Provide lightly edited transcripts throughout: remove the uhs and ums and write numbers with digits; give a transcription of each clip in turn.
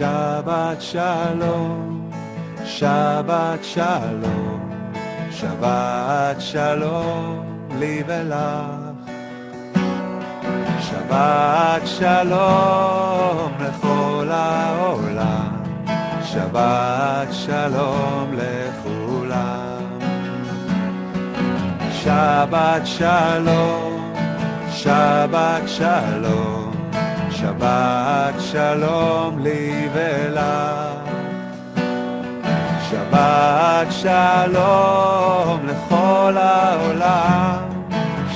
Shabbat Shalom, Shabbat Shalom, Shabbat Shalom li velach. Shabbat Shalom lechol haolam, Shabbat Shalom lechulam. Shabbat Shalom, Shabbat Shalom, Shabbat Shalom li velach. Shabbat Shalom lechol haolam,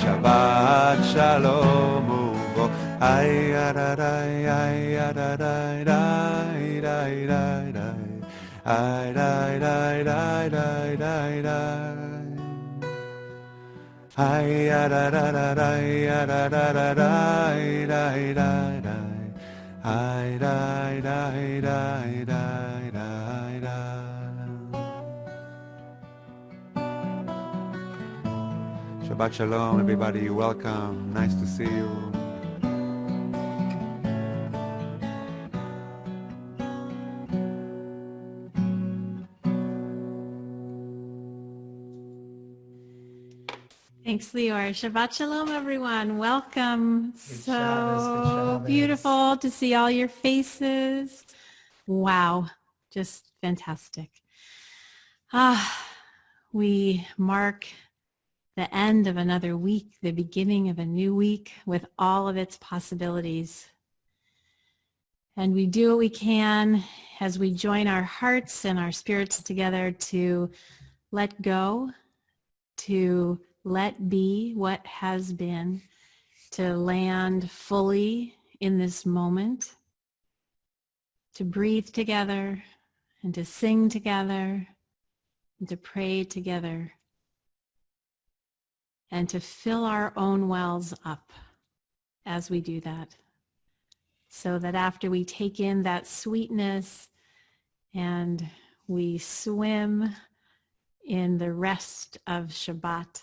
Shabbat Shalom uvo. Ay adadai, ay adadai, dai dai dai dai, ay dai dai dai dai dai dai. Ay adadadai, adadadai, dai dai dai, ay dai dai dai dai dai dai. Shabbat Shalom, everybody. Welcome. Nice to see you. Thanks, Lior. Shabbat Shalom, everyone. Welcome. So beautiful to see all your faces. Wow, just fantastic. We mark the end of another week, the beginning of a new week with all of its possibilities. And we do what we can as we join our hearts and our spirits together to let go, to let be what has been, to land fully in this moment, to breathe together and to sing together and to pray together and to fill our own wells up as we do that, so that after we take in that sweetness and we swim in the rest of Shabbat,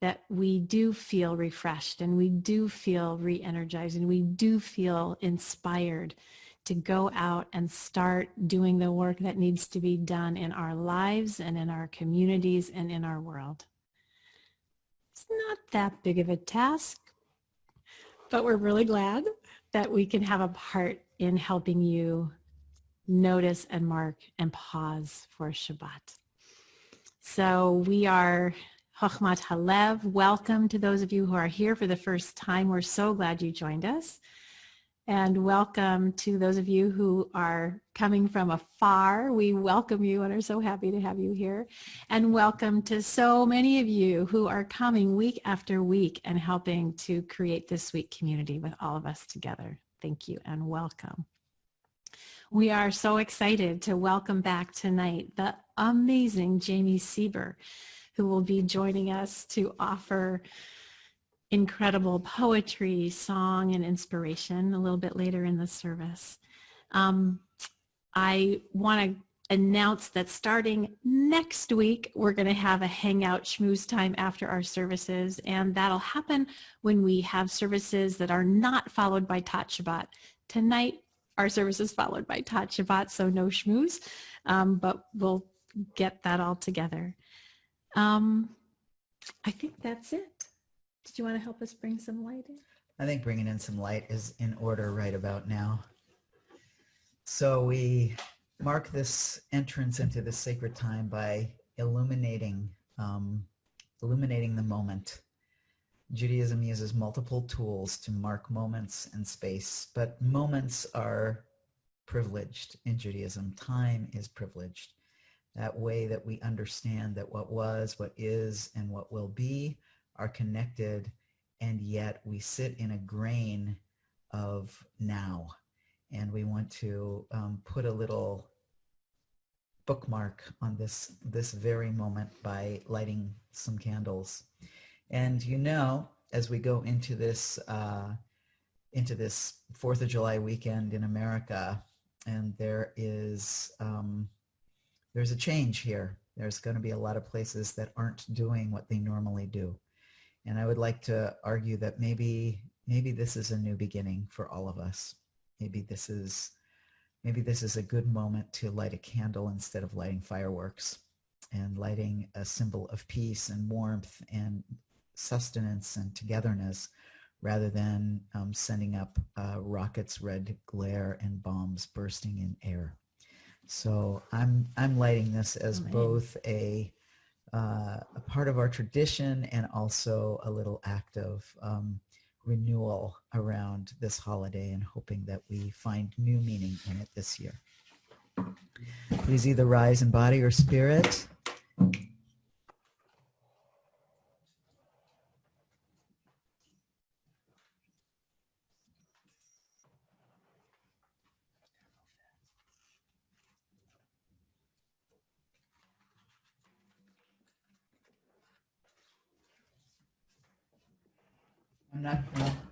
that we do feel refreshed and we do feel re-energized and we do feel inspired to go out and start doing the work that needs to be done in our lives and in our communities and in our world. It's not that big of a task, but we're really glad that we can have a part in helping you notice and mark and pause for Shabbat. So we are Chochmat HaLev. Welcome to those of you who are here for the first time. We're so glad you joined us. And welcome to those of you who are coming from afar. We welcome you and are so happy to have you here. And welcome to so many of you who are coming week after week and helping to create this sweet community with all of us together. Thank you and welcome. We are so excited to welcome back tonight the amazing Jamie Sieber, who will be joining us to offer incredible poetry, song, and inspiration a little bit later in the service. I want to announce that starting next week, we're going to have a hangout schmooze time after our services, and that'll happen when we have services that are not followed by Tat Shabbat. Tonight, our service is followed by Tat Shabbat, so no schmooze, but we'll get that all together. I think that's it. Did you want to help us bring some light in? I think bringing in some light is in order right about now. So we mark this entrance into this sacred time by illuminating the moment. Judaism uses multiple tools to mark moments and space, but moments are privileged in Judaism. Time is privileged. That way that we understand that what was, what is, and what will be are connected, and yet we sit in a grain of now. And we want to put a little bookmark on this very moment by lighting some candles. And as we go into this 4th of July weekend in America, and there's a change here. There's going to be a lot of places that aren't doing what they normally do. And I would like to argue that maybe this is a new beginning for all of us. Maybe this is maybe this is a good moment to light a candle instead of lighting fireworks, and lighting a symbol of peace and warmth and sustenance and togetherness, rather than sending up rockets, red glare, and bombs bursting in air. So I'm lighting this as both a part of our tradition and also a little act of renewal around this holiday, and hoping that we find new meaning in it this year. Please either rise in body or spirit.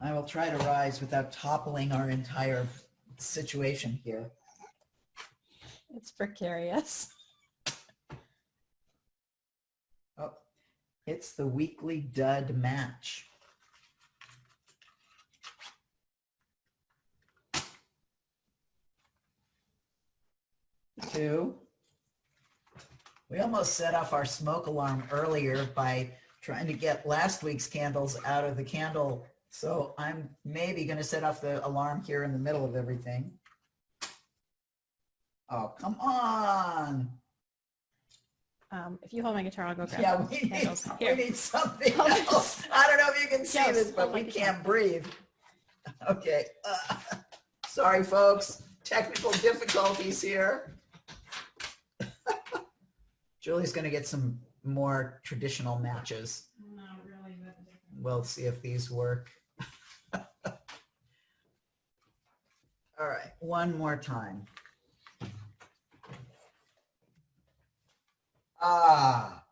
I will try to rise without toppling our entire situation here. It's precarious. Oh, it's the weekly dud match. Two. We almost set off our smoke alarm earlier by trying to get last week's candles out of the candle. So I'm maybe going to set off the alarm here in the middle of everything. Oh, come on. If you hold my guitar, I'll go grab candles. We need something else. I don't know if you can see this, but we can't breathe. Okay. Sorry, folks. Technical difficulties here. Julie's going to get some more traditional matches. Not really, but we'll see if these work. All right, one more time. Ah.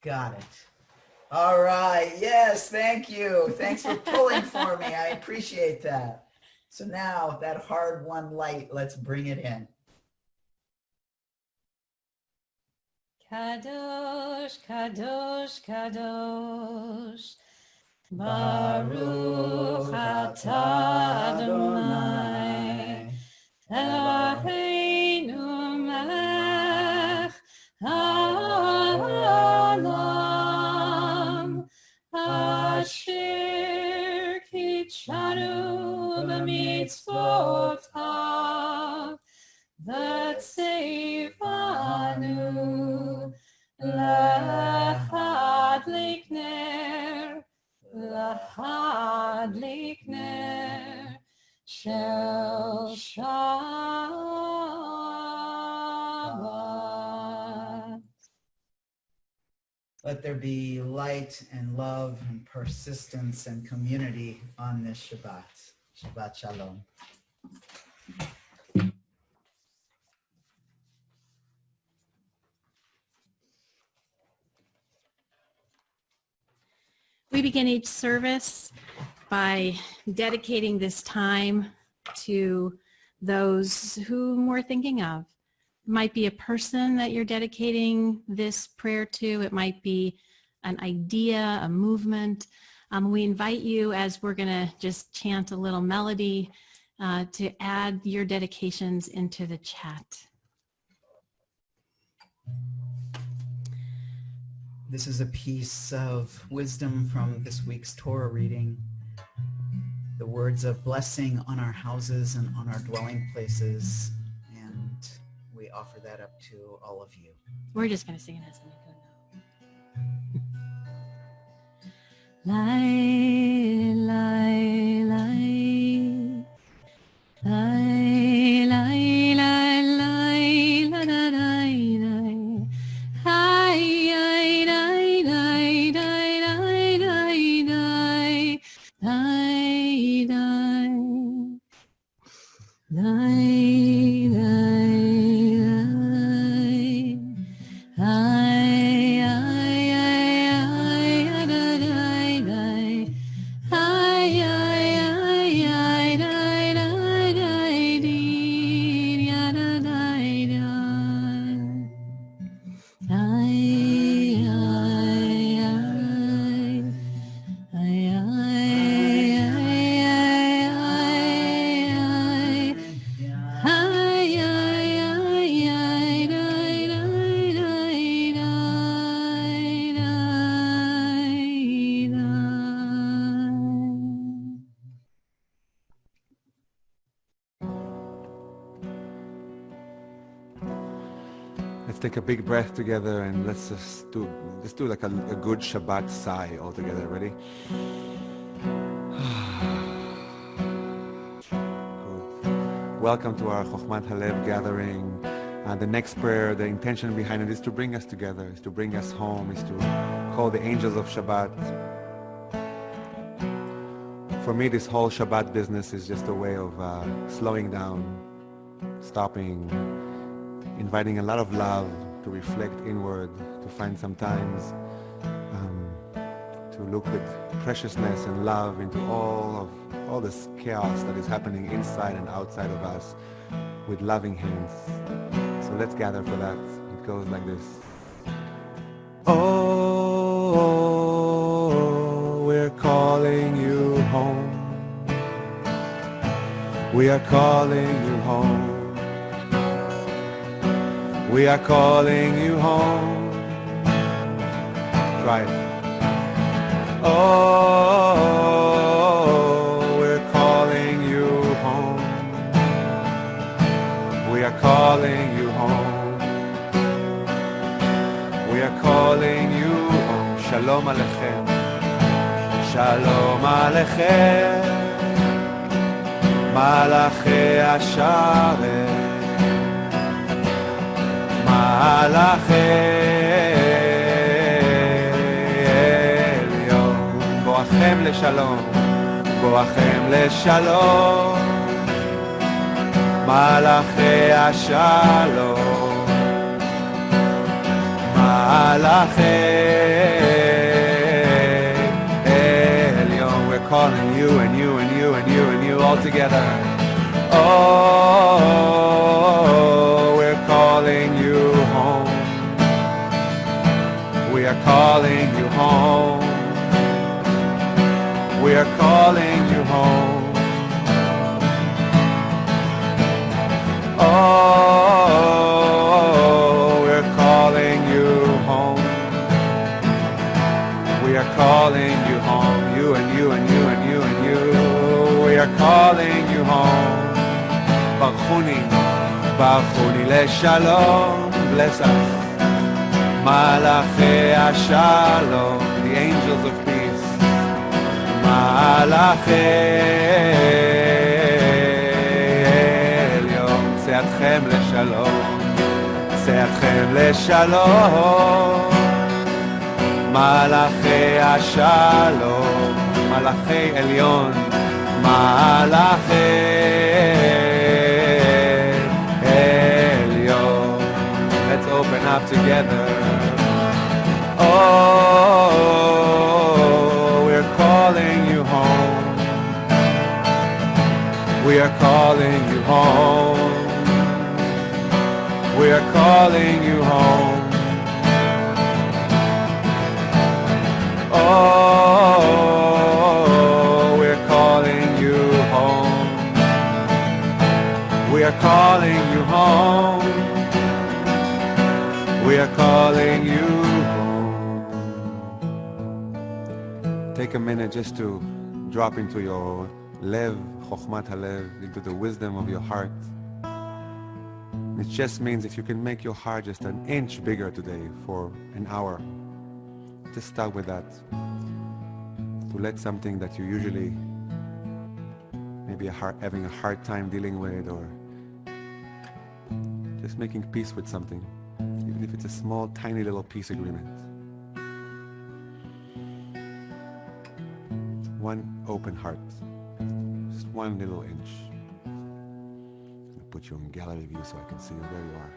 Got it. All right. Yes, thank you. Thanks for pulling for me. I appreciate that. So now that hard-won light, let's bring it in. Kadosh, Kadosh, Kadosh, Baruch atah Adonai, Eloheinu melech haolam, asher kitshanu b'mitzvotav, v'tzeivanu lahadlik ner shel Shabbat. Let there be light and love and persistence and community on this Shabbat. Shabbat Shalom. We begin each service by dedicating this time to those whom we're thinking of. It might be a person that you're dedicating this prayer to. It might be an idea, a movement. We invite you, as we're going to just chant a little melody, to add your dedications into the chat. This is a piece of wisdom from this week's Torah reading. The words of blessing on our houses and on our dwelling places. And we offer that up to all of you. We're just going to sing it as we go now. Lai, lai, lai. Lai, lai, lai, lai, la, da, lai, lai. Hi, ai, dai, dai, dai, dai, dai, dai, dai, dai, dai, dai, ai, ai, ai, ai, da, dai, dai, ai. take a big breath together and let's just do like a good Shabbat sigh all together. Ready? Good. Welcome to our Chochmat HaLev gathering. The next prayer, the intention behind it is to bring us together, is to bring us home, is to call the angels of Shabbat. For me, this whole Shabbat business is just a way of slowing down, stopping, inviting a lot of love to reflect inward, to find some times to look with preciousness and love into all this chaos that is happening inside and outside of us with loving hands. So let's gather for that. It goes like this. Oh, we're calling you home. We are calling you home. We are calling you home. Try it. Oh, we're calling you home. We are calling you home. We are calling you home. Shalom Aleichem. Shalom Aleichem. Malachi Ashareh. Malachi Elyon. Boachem leshalom. Boachem leshalom. Malachi Ashalom. Malachi Elyon. We're calling you and you and you and you and you all together. Oh, we're calling you home. We are calling you home. We are calling you home. Oh, we're calling you home. We are calling you home. You and you and you and you and you. We are calling you home. Barchuni, Barchuni leshalom. Bless us. Malachi Ashalom, the angels of peace. Malachi Elyon, Tzeatchem leshalom, Tzeatchem leshalom. Malachi Ashalom, Malachi Elyon, Malachi Elyon. Let's open up together. Oh, we're calling you home. We are calling you home. We are calling you home. Oh, we're calling you home. We are calling you home. We are calling you home. Take a minute just to drop into your Lev, Chochmat HaLev, into the wisdom of your heart. It just means if you can make your heart just an inch bigger today for an hour, just start with that. To let something that you usually maybe having a hard time dealing with, or just making peace with something, even if it's a small, tiny little peace agreement. One open heart, just one little inch. I'll put you on gallery view so I can see you where you are.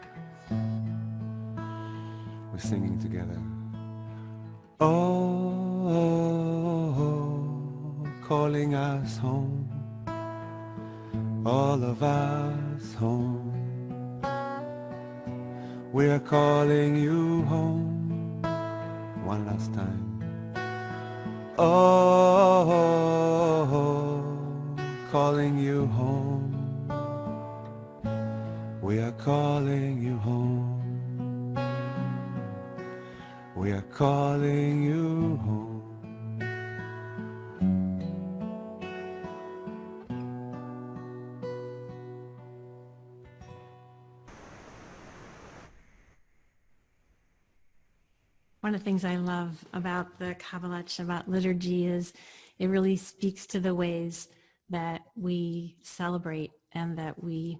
We're singing together. Oh, calling us home, all of us home. We are calling you home, one last time. Oh, calling you home. We are calling you home. We are calling you home. One of the things I love about the Kabbalat Shabbat liturgy is it really speaks to the ways that we celebrate and that we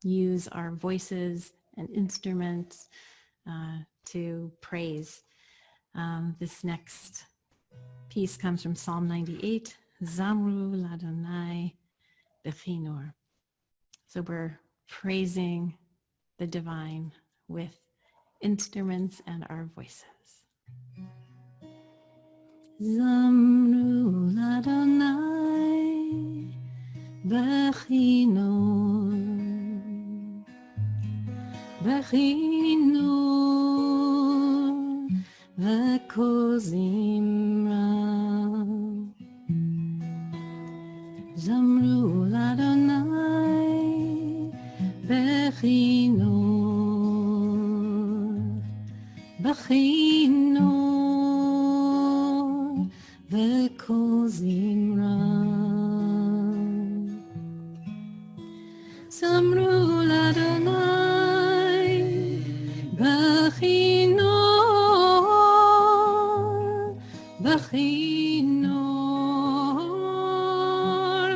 use our voices and instruments to praise. This next piece comes from Psalm 98, Zamru Ladonai Bechinor. So we're praising the divine with instruments and our voices. Zamru Ladonai Bechinor, Bechinor V'kol zimra. Zamru Ladonai Bechinor, Bechinor V'kol zimra. Zamru Ladonai Bechinor, Bechinor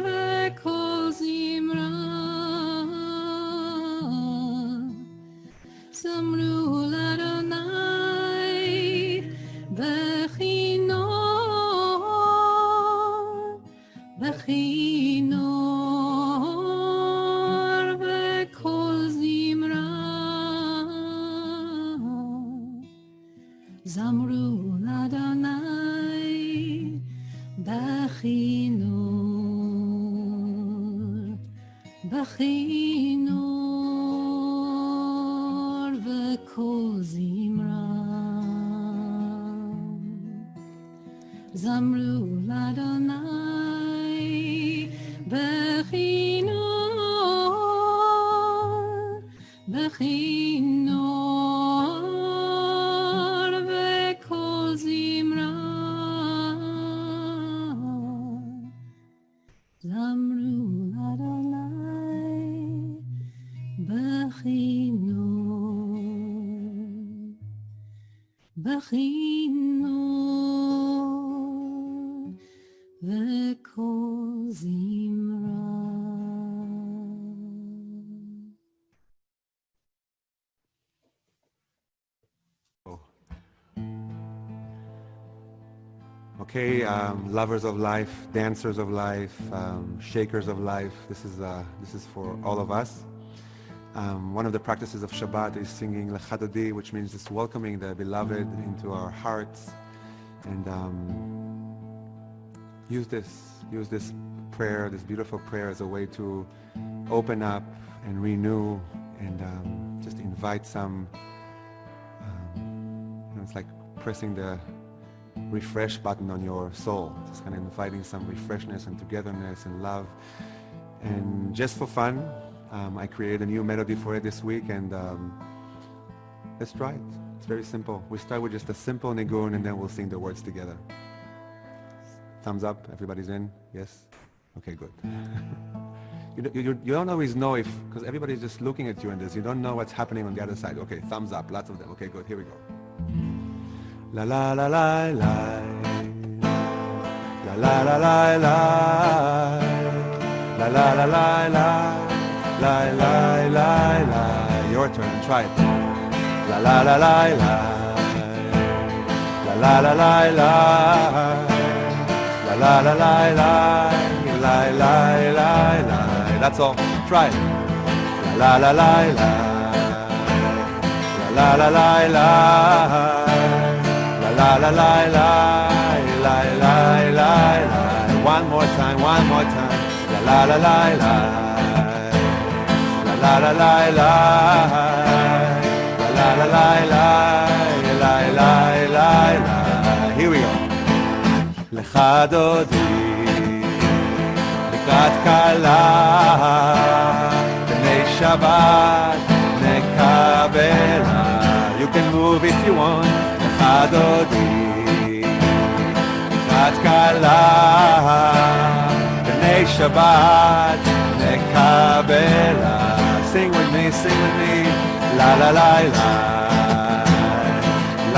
V'kol zimra. Zamru Ladonai Bechinor, Bechinor V'kol zimra. Zamru Ladonai Bechinor, Bechinor V'kol zimra. Zamru Ladonai Bechinor, Bechinor V'kol zimra. Zamru Ladonai Bechinor, Bechinor V'kol zimra. Okay, lovers of life, dancers of life, shakers of life. This is for all of us. One of the practices of Shabbat is singing Lecha Dodi, which means just welcoming the beloved into our hearts, and use this prayer, this beautiful prayer, as a way to open up and renew and just invite some. It's like pressing the refresh button on your soul, just kind of inviting some refreshness and togetherness and love. And just for fun, I created a new melody for it this week, and let's try it. It's very simple. We start with just a simple nigun, and then we'll sing the words together. Thumbs up, everybody's in? Yes? Okay, good. You don't always know if, because everybody's just looking at you in this, you don't know what's happening on the other side. Okay, thumbs up, lots of them. Okay, good, here we go. La la la la la, la la la la la, la la la la la, la la la la. Your turn, try it. La la la la la, la la la la la, la la la la la, la la la la. That's all. Try it. La la la la, la la la la. La la la la, la la la la. One more time, one more time. La la la la la, la la la la, la la la la, la la la la. Here we go. Lecha Dodi, לקראת קלה, בני Shabbat נקבלה. You can move if you want. Dodi, לקראת קלה, בני Shabbat נקבלה. Sing with me, la la la la, la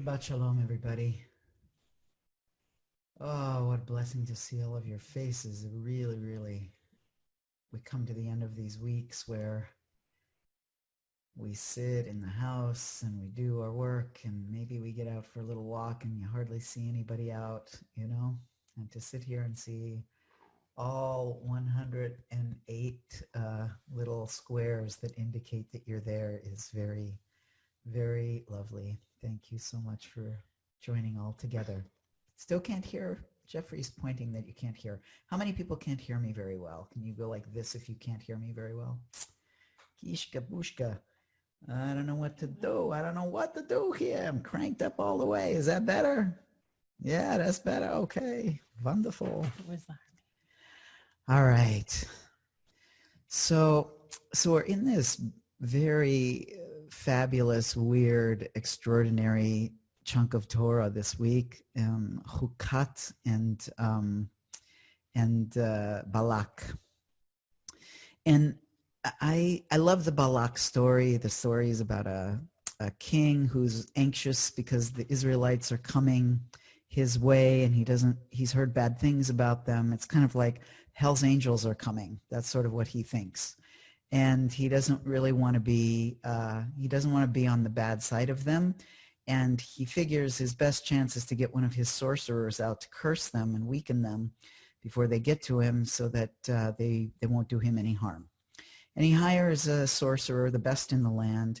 Shabbat Shalom, everybody. Oh, what a blessing to see all of your faces. Really, really, we come to the end of these weeks where we sit in the house and we do our work and maybe we get out for a little walk and you hardly see anybody out, you know? And to sit here and see all 108 little squares that indicate that you're there is very, very lovely. Thank you so much for joining all together. Still can't hear. Jeffrey's pointing that you can't hear. How many people can't hear me very well? Can you go like this if you can't hear me very well? Kishka bushka. I don't know what to do. I don't know what to do here. I'm cranked up all the way. Is that better? Yeah, that's better. Okay. Wonderful. All right. So we're in this very fabulous, weird, extraordinary chunk of Torah this week, Chukat and Balak. And I love the Balak story. The story is about a king who's anxious because the Israelites are coming his way and he's heard bad things about them. It's kind of like hell's angels are coming. That's sort of what he thinks. And he doesn't really want to be, on the bad side of them. And he figures his best chance is to get one of his sorcerers out to curse them and weaken them before they get to him so that they won't do him any harm. And he hires a sorcerer, the best in the land.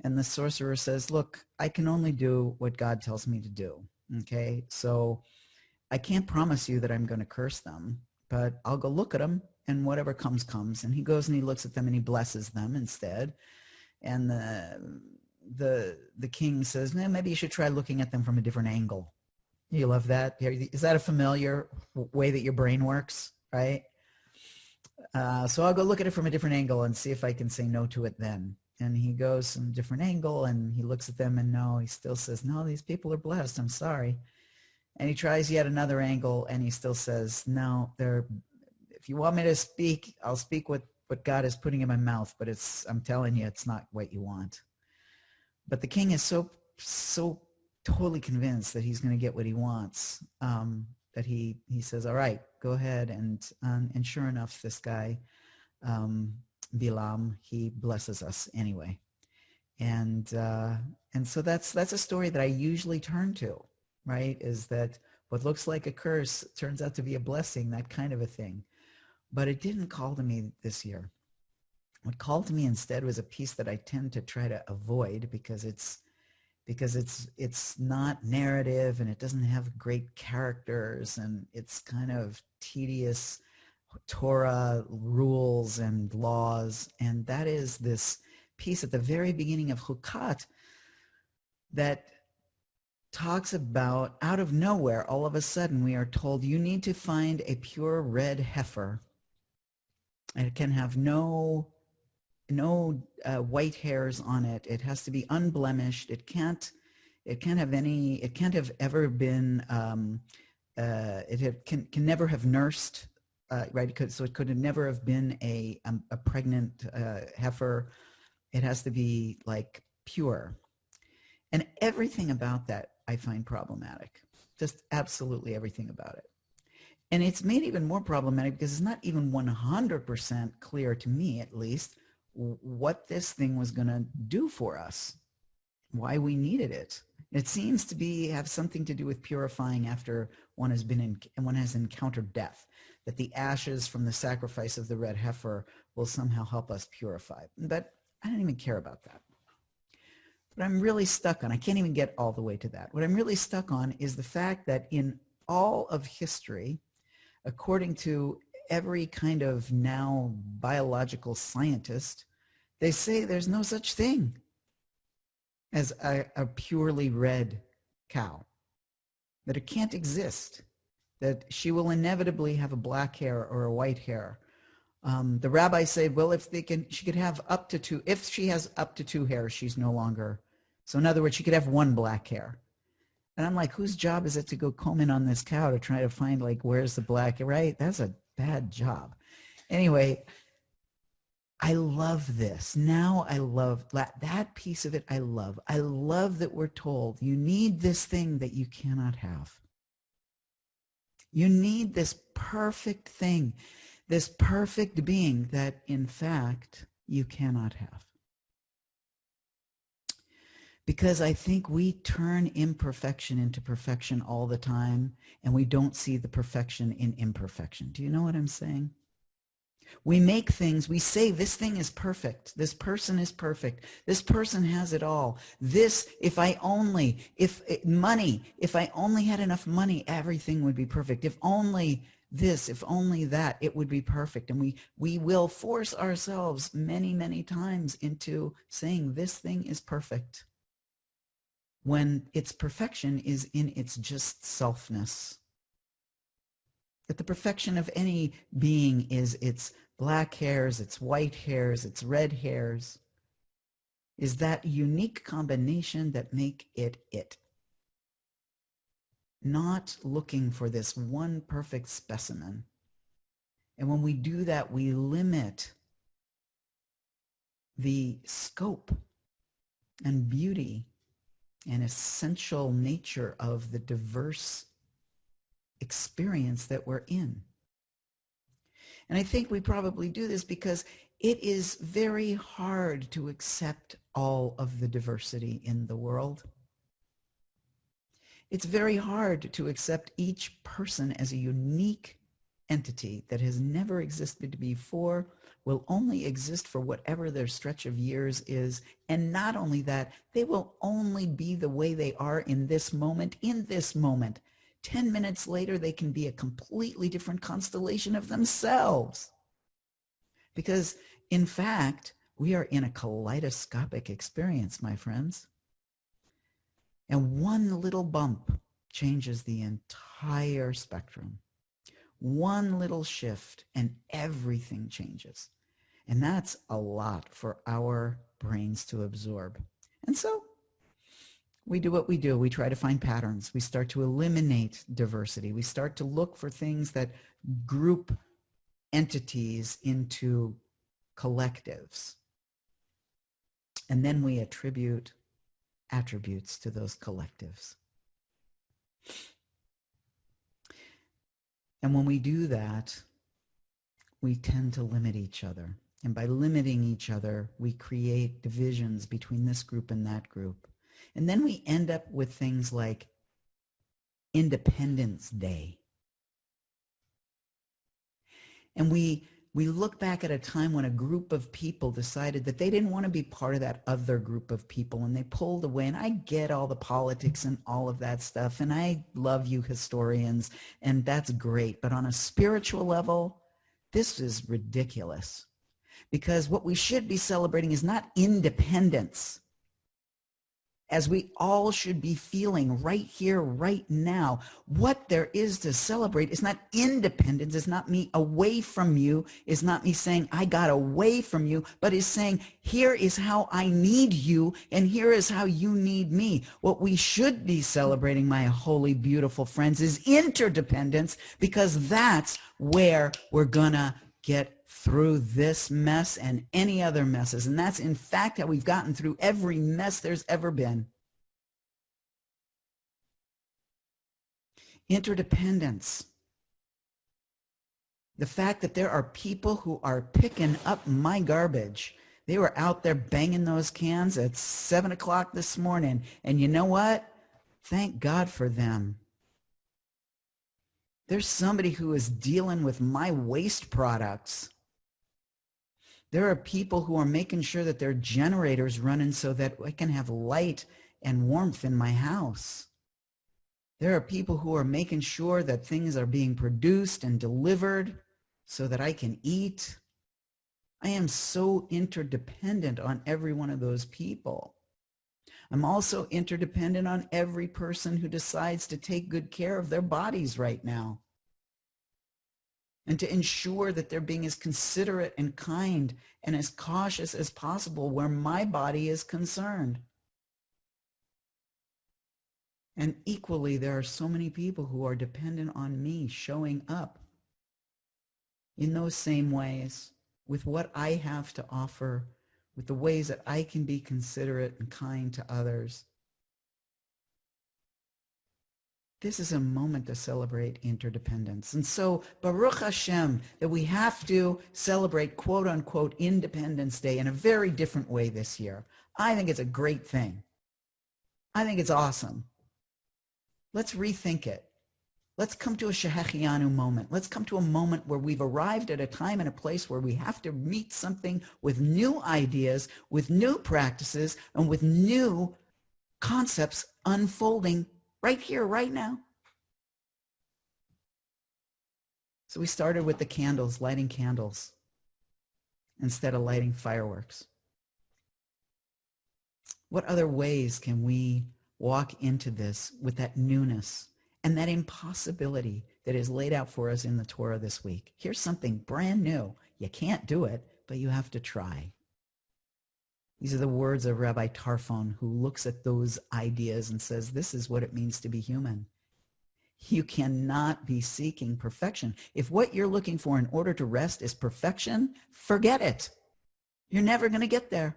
And the sorcerer says, look, I can only do what God tells me to do. Okay, so I can't promise you that I'm going to curse them, but I'll go look at them and whatever comes, comes. And he goes and he looks at them and he blesses them instead. And the king says, maybe you should try looking at them from a different angle. You love that? Is that a familiar way that your brain works, right? So I'll go look at it from a different angle and see if I can say no to it then. And he goes from a different angle and he looks at them and no, he still says, no, these people are blessed. I'm sorry. And he tries yet another angle and he still says, no, if you want me to speak, I'll speak what God is putting in my mouth, but I'm telling you, it's not what you want. But the king is so totally convinced that he's going to get what he wants, that he says, all right, go ahead. And sure enough, this guy, Bilam, he blesses us anyway. And so that's a story that I usually turn to, right? Is that what looks like a curse turns out to be a blessing, that kind of a thing. But it didn't call to me this year. What called to me instead was a piece that I tend to try to avoid because it's not narrative and it doesn't have great characters and it's kind of tedious Torah rules and laws. And that is this piece at the very beginning of Chukat that talks about, out of nowhere, all of a sudden we are told you need to find a pure red heifer. And it can have no white hairs on it. It has to be unblemished. It can't have ever been, can never have nursed, right? So it could have never have been a pregnant heifer. It has to be like pure. And everything about that I find problematic. Just absolutely everything about it. And it's made even more problematic because it's not even 100% clear to me, at least, what this thing was going to do for us, why we needed it. It seems to have something to do with purifying after one has encountered death, that the ashes from the sacrifice of the red heifer will somehow help us purify. But I don't even care about that. What I'm really stuck on, I can't even get all the way to that. What I'm really stuck on is the fact that in all of history, according to every kind of now biological scientist, they say there's no such thing as a purely red cow, that it can't exist, that she will inevitably have a black hair or a white hair. The rabbis say, well, if she has up to two hairs, she's no longer. So in other words, she could have one black hair. And I'm like, whose job is it to go comb in on this cow to try to find like, where's the black, right? That's a bad job. Anyway, I love this. Now I love that piece of it. I love. I love that we're told you need this thing that you cannot have. You need this perfect thing, this perfect being that in fact you cannot have. Because I think we turn imperfection into perfection all the time, and we don't see the perfection in imperfection. Do you know what I'm saying? We make things, we say this thing is perfect. This person is perfect. This person has it all. This, if I only had enough money, everything would be perfect. If only this, if only that, it would be perfect. And we will force ourselves many, many times into saying this thing is perfect, when its perfection is in its just selfness. That the perfection of any being is its black hairs, its white hairs, its red hairs, is that unique combination that make it it. Not looking for this one perfect specimen. And when we do that, we limit the scope and beauty and essential nature of the diverse experience that we're in. And I think we probably do this because it is very hard to accept all of the diversity in the world. It's very hard to accept each person as a unique entity that has never existed before, will only exist for whatever their stretch of years is. And not only that, they will only be the way they are in this moment, 10 minutes later, they can be a completely different constellation of themselves. Because, in fact, we are in a kaleidoscopic experience, my friends. And one little bump changes the entire spectrum. One little shift and everything changes. And that's a lot for our brains to absorb. And so we do what we do. We try to find patterns. We start to eliminate diversity. We start to look for things that group entities into collectives. And then we attribute attributes to those collectives. And when we do that, we tend to limit each other. And by limiting each other, we create divisions between this group and that group. And then we end up with things like Independence Day. And we look back at a time when a group of people decided that they didn't want to be part of that other group of people, and they pulled away. And I get all the politics and all of that stuff, and I love you historians, and that's great. But on a spiritual level, this is ridiculous, because what we should be celebrating is not independence, as we all should be feeling right here, right now. What there is to celebrate is not independence, it's not me away from you, it's not me saying I got away from you, but is saying here is how I need you and here is how you need me. What we should be celebrating, my holy, beautiful friends, is interdependence, because that's where we're gonna get through this mess and any other messes. And that's in fact how we've gotten through every mess there's ever been. Interdependence. The fact that there are people who are picking up my garbage. They were out there banging those cans at 7 o'clock this morning. And you know what? Thank God for them. There's somebody who is dealing with my waste products. There are people who are making sure that their generator's running so that I can have light and warmth in my house. There are people who are making sure that things are being produced and delivered so that I can eat. I am so interdependent on every one of those people. I'm also interdependent on every person who decides to take good care of their bodies right now, and to ensure that they're being as considerate and kind and as cautious as possible where my body is concerned. And equally, there are so many people who are dependent on me showing up in those same ways, with what I have to offer, with the ways that I can be considerate and kind to others. This is a moment to celebrate interdependence. And so, Baruch Hashem, that we have to celebrate quote unquote Independence Day in a very different way this year. I think it's a great thing. I think it's awesome. Let's rethink it. Let's come to a Shehechianu moment. Let's come to a moment where we've arrived at a time and a place where we have to meet something with new ideas, with new practices, and with new concepts unfolding right here, right now. So we started with the candles, lighting candles, instead of lighting fireworks. What other ways can we walk into this with that newness and that impossibility that is laid out for us in the Torah this week? Here's something brand new. You can't do it, but you have to try. These are the words of Rabbi Tarfon, who looks at those ideas and says, this is what it means to be human. You cannot be seeking perfection. If what you're looking for in order to rest is perfection, forget it. You're never going to get there.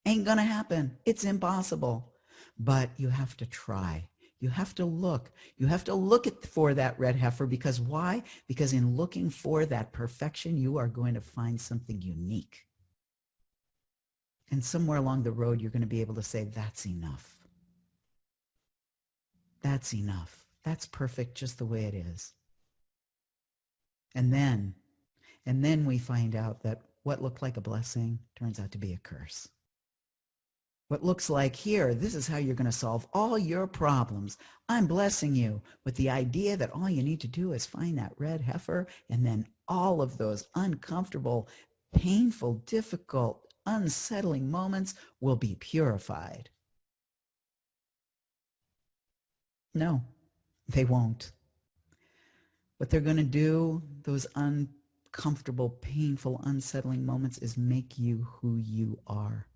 Ain't going to happen. It's impossible. But you have to try. You have to look. You have to look for that red heifer. Because why? Because in looking for that perfection, you are going to find something unique. And somewhere along the road, you're going to be able to say, that's enough. That's enough. That's perfect just the way it is. And then we find out that what looked like a blessing turns out to be a curse. What looks like here, this is how you're going to solve all your problems. I'm blessing you with the idea that all you need to do is find that red heifer, and then all of those uncomfortable, painful, difficult, unsettling moments will be purified. No, they won't. What they're going to do, those uncomfortable, painful, unsettling moments, is make you who you are.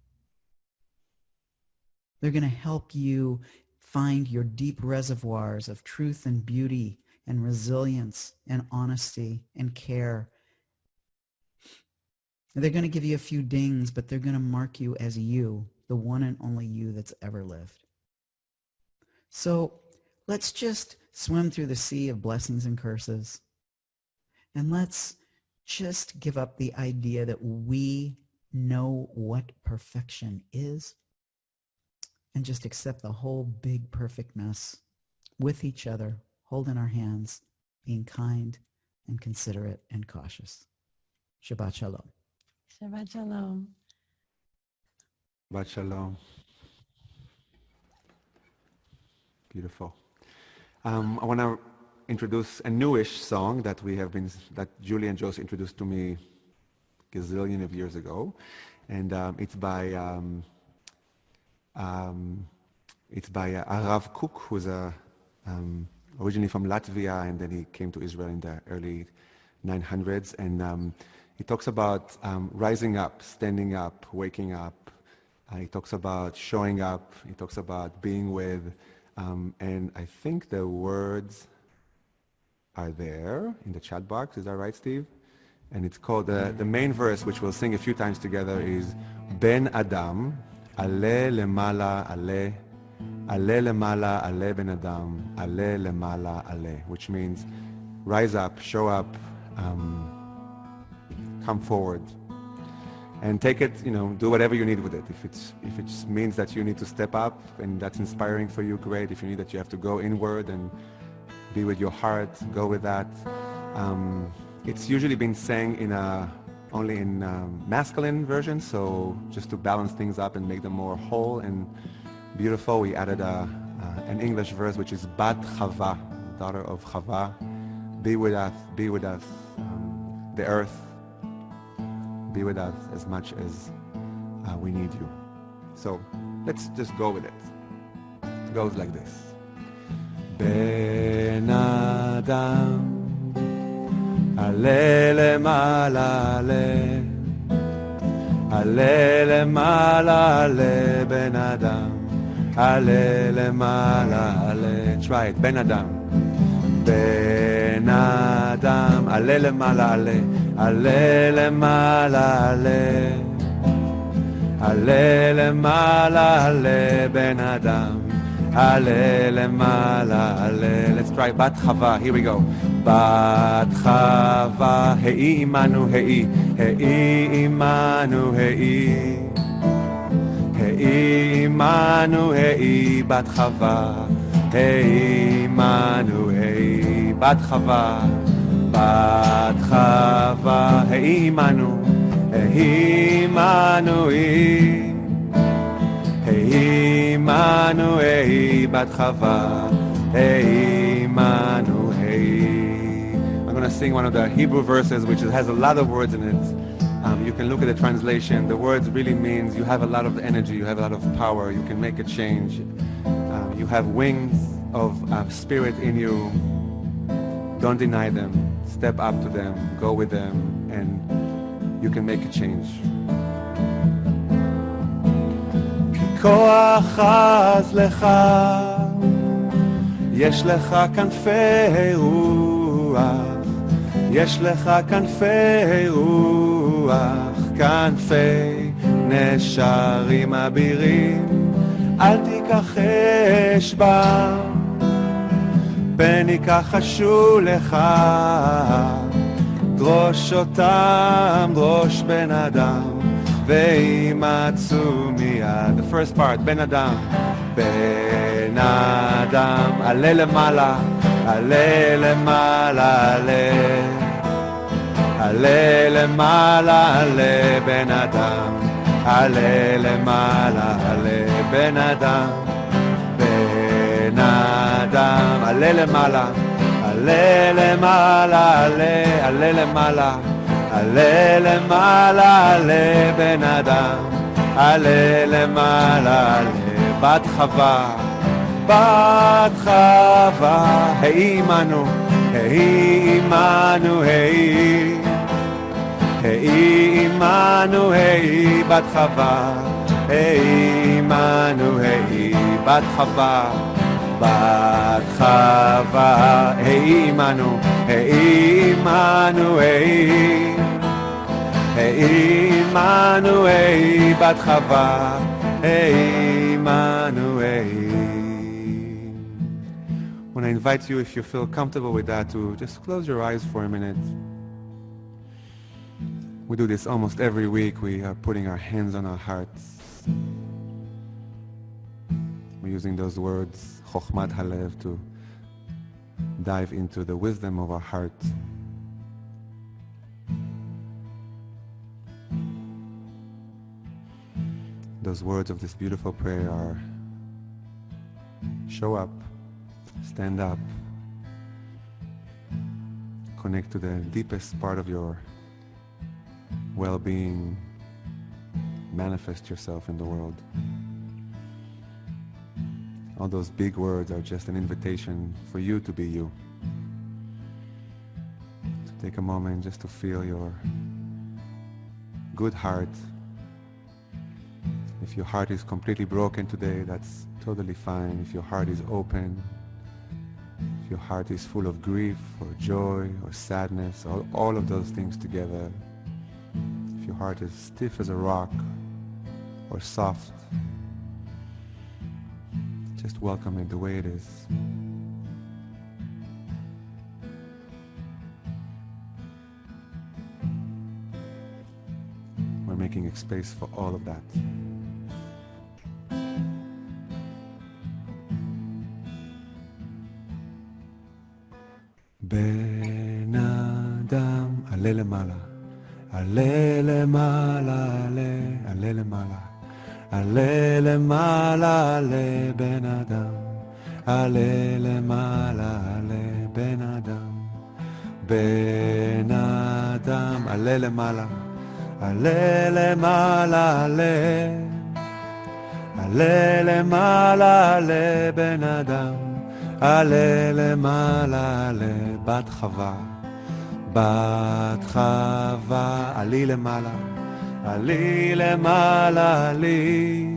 They're going to help you find your deep reservoirs of truth and beauty and resilience and honesty and care. They're going to give you a few dings, but they're going to mark you as you, the one and only you that's ever lived. So let's just swim through the sea of blessings and curses. And let's just give up the idea that we know what perfection is, and just accept the whole big perfect mess with each other, holding our hands, being kind and considerate and cautious. Shabbat Shalom. Shabbat Shalom. Shabbat Shalom. Beautiful. I want to introduce a newish song that Julie and Josie introduced to me a gazillion of years ago, and it's by Arav Cook, who's originally from Latvia, and then he came to Israel in the early 900s, and he talks about rising up, standing up, waking up. He talks about showing up. He talks about being with, and I think the words are there in the chat box. Is that right, Steve? And it's called, the main verse, which we'll sing a few times together, is Ben Adam, Ale lemala ale, ale lemala ale ben Adam, ale lemala ale, which means rise up, show up, come forward, and take it, do whatever you need with it. If it means that you need to step up and that's inspiring for you, great. If you need that you have to go inward and be with your heart, go with that. It's usually been sang only in masculine versions, so just to balance things up and make them more whole and beautiful, we added an English verse, which is Bat Chava, daughter of Chava. Be with us, the earth. Be with us as much as we need you. So let's just go with it. It goes like this. Ben Adam, Ale lemala ale, Ale lemala ale ben Adam, Ale lemala ale. Try it, Ben Adam. Ben Adam. אדם, עלה למעלה, עלה, עלה למעלה, עלה, עלה למעלה, עלה בן אדם, עלה למעלה, עלה. Let's try בת חווה, here we go. בת חווה, היי עמנו, היי, היי עמנו, היי, היי עמנו, היי בת חווה, היי עמנו, היי בת חווה, בת חווה, היי עמנו, היי עמנו, היי, היי עמנו, היי בת חווה, היי עמנו, היי. I'm going to sing one of the Hebrew verses which has a lot of words in it. You can look at the translation. The words really means you have a lot of energy, you have a lot of power, you can make a change. You have wings of spirit in you. Don't deny them. Step up to them, go with them, and you can make a change. כוח עז לך, יש לך כנפי רוח, יש לך כנפי רוח, כנפי נשרים אבירים, אל תיקח אשבה, פן ייקחשו לך, דרוש אותם, דרוש בן אדם, וימצאו מיד. The first part, בן אדם, בן אדם, עלה למעלה, עלה למעלה, עלה, עלה למעלה, עלה בן אדם, עלה למעלה, עלה בן אדם, בן אדם, עלה למעלה, עלה למעלה, עלה, עלה למעלה, עלה למעלה, עלה בן אדם, עלה למעלה, עלה בת חווה, בת חווה, היי עמנו, היי עמנו, היי, היי עמנו, היי בת חווה, היי עמנו, היי בת חווה, בת חווה, היי עמנו, היי עמנו, היי, היי עמנו, היי בת חווה, היי עמנו, היי. When I invite you, if you feel comfortable with that, to just close your eyes for a minute. We do this almost every week. We are putting our hands on our hearts. We're using those words, Chochmat HaLev, to dive into the wisdom of our heart. Those words of this beautiful prayer are: show up, stand up, connect to the deepest part of your well-being, manifest yourself in the world. All those big words are just an invitation for you to be you. So take a moment just to feel your good heart. If your heart is completely broken today, that's totally fine. If your heart is open, if your heart is full of grief or joy or sadness, or all of those things together, if your heart is stiff as a rock or soft, just welcome it the way it is. We're making a space for all of that. בן אדם, עלה למעלה, עלה למעלה, עלה, עלה למעלה, עלה למעלה, עלה בן אדם, עלה למעלה, עלה בן אדם, בן אדם, עלה למעלה, עלה למעלה, עלה, עלה למעלה, עלה בן אדם, עלה למעלה, עלה בת חווה, בת חווה, עלי למעלה, עלי למעלה, עלי,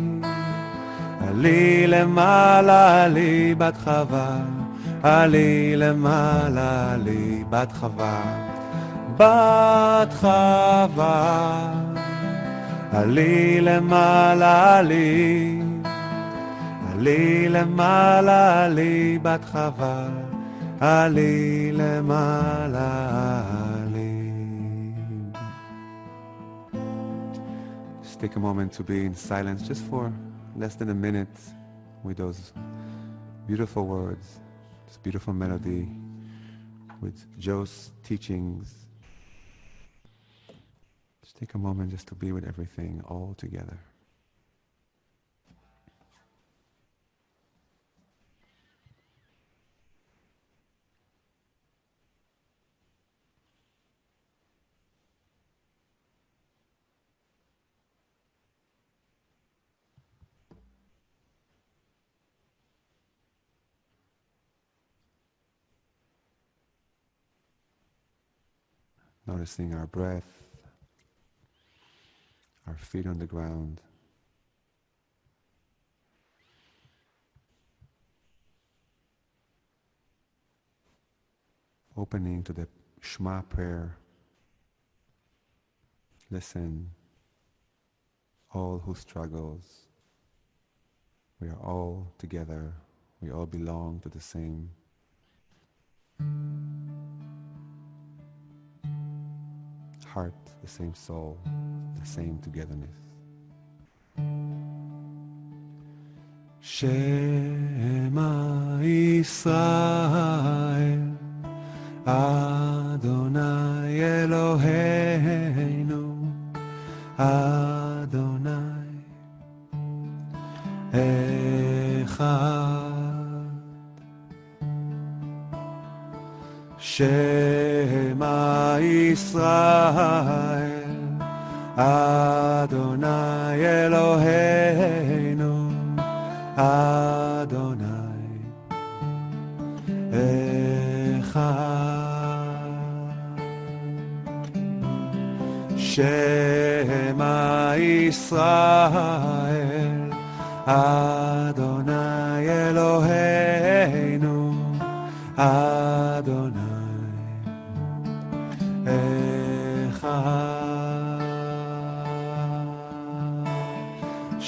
עלי למעלה, עלי בת חווה, עלי למעלה עלי בת חווה, בת חווה. עלי למעלה עלי, עלי למעלה עלי בת חווה, עלי למעלה עלי. Just take a moment to be in silence just for less than a minute with those beautiful words, this beautiful melody, with Joe's teachings. Just take a moment just to be with everything all together. Noticing our breath, our feet on the ground. Opening to the Shema prayer. Listen, all who struggles, we are all together. We all belong to the same heart, the same soul, the same togetherness. Shema Yisrael, Adonai Eloheinu, Adonai Echad. Shema Yisrael, Adonai Eloheinu, Adonai Echad. Shema Yisrael, Adonai Eloheinu, Adonai Echad.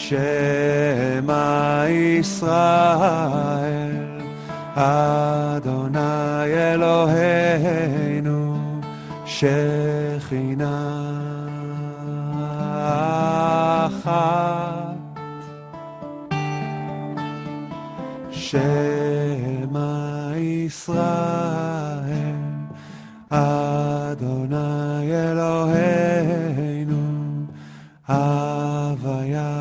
Shema Yisrael, Adonai Eloheinu, Shekhinah Achat. Shema Yisrael, Adonai Eloheinu, Havaya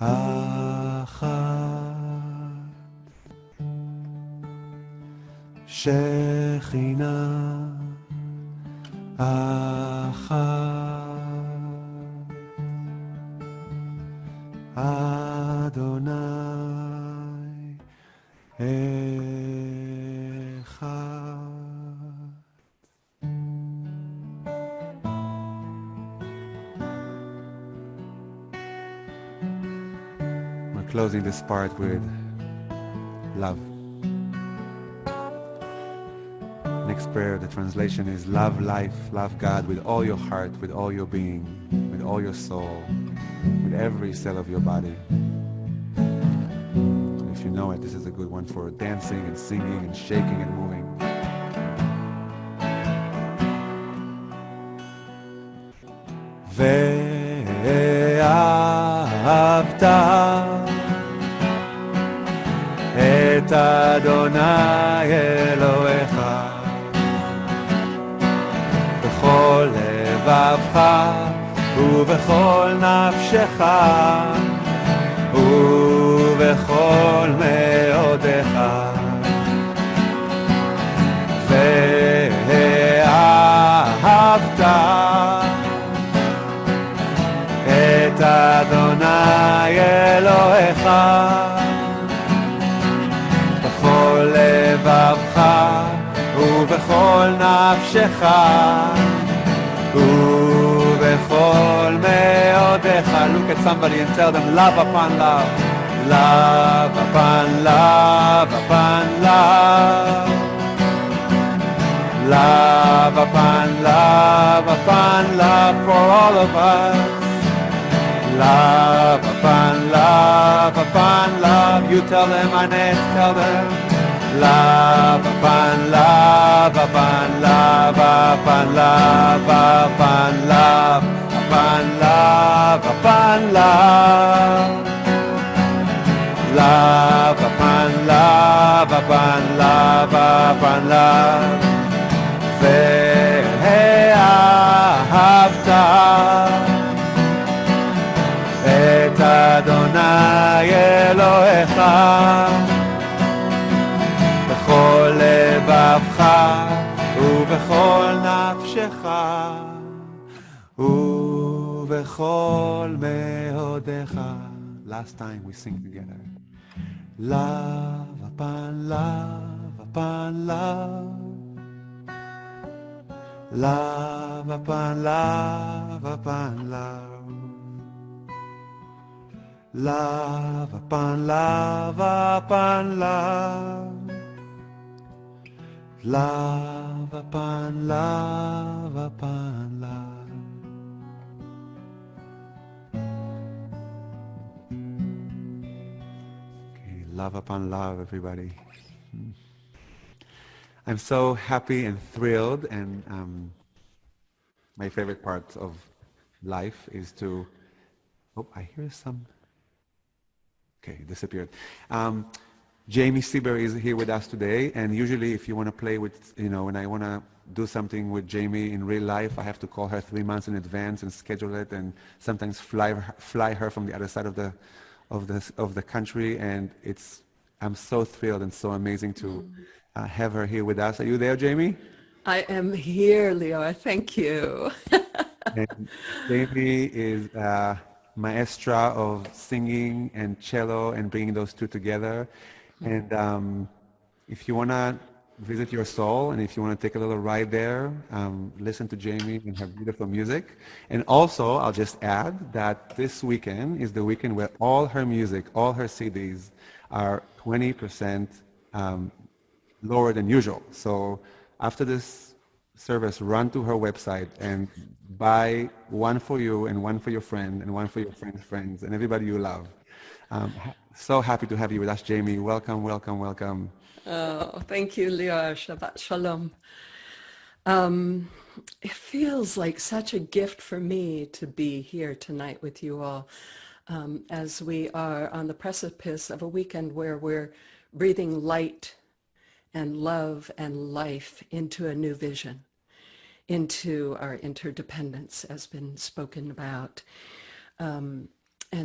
Achat. Shekhinah Achat. Adonai Echad. We're closing this part with love. Next prayer, the translation is love life, love God with all your heart, with all your being, with all your soul, with every cell of your body. If you know it, this is a good one for dancing and singing and shaking and moving. ואהבת את אדוני אלוהיך בכל לבבך ובכל נפשך ובכל מאודך ואהבת את אדוני אלוהיך בכל לבבך ובכל נפשך ובכל מאודך. Look at somebody and tell them love upon love, Love upon love upon love. Love upon love upon love for all of us. Love upon love upon love. You tell them, Inez, tell them. Love upon love upon love upon love upon love upon love upon love. Love upon love upon love upon love. ואהבת את אדוני אלוהיך בכל לבבך ובכל נפשך ובכל מאודך. Last time we sing together. Love upon love upon love. Love upon love upon love. Love upon love upon love. Love upon love upon love. Okay, love upon love, everybody. I'm so happy and thrilled, and my favorite part of life is to, oh, I hear some, okay, it disappeared. Jamie Sieber is here with us today, and usually if you want to play with, when I want to do something with Jamie in real life, I have to call her 3 months in advance and schedule it, and sometimes fly her from the other side of the country, and I'm so thrilled and so amazing to have her here with us. Are you there, Jamie? I am here, Leo. Thank you. And Jamie is maestra of singing and cello and bringing those two together. And if you want to visit your soul and if you want to take a little ride there, listen to Jamie and her beautiful music. And also, I'll just add that this weekend is the weekend where all her music, all her CDs are 20% lower than usual. So after this service, run to her website and buy one for you and one for your friend and one for your friend's friends and everybody you love. So happy to have you with us, Jamie. Welcome, welcome, welcome. Oh, thank you, Leo. Shabbat Shalom. It feels like such a gift for me to be here tonight with you all as we are on the precipice of a weekend where we're breathing light and love and life into a new vision, into our interdependence, as been spoken about. And